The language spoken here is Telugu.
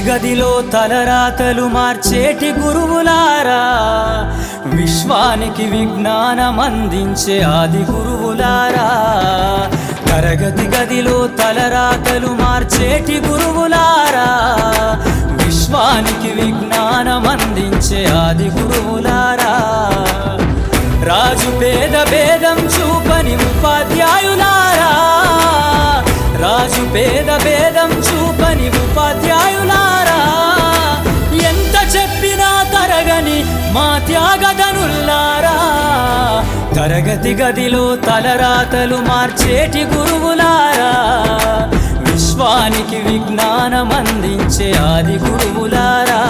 గదిలో తలరాతలు మార్చేటి గురువులారా, విశ్వానికి విజ్ఞానం అందించే ఆది గురువులారా. తరగతి గదిలో తలరాతలు మార్చేటి గురువులారా, విశ్వానికి విజ్ఞానం అందించే ఆది గురువులారా. రాజు పేద భేదం చూపని ఉపాధ్యాయులారా, రాజు పేద భేదం చూపని ఉపాధ్యాయులారా. ఎంత చెప్పినా తరగని మా త్యాగధనుల్లారా, తరగతి గదిలో తలరాతలు మార్చేటి గురువులారా, విశ్వానికి విజ్ఞానం అందించే ఆది గురువులారా.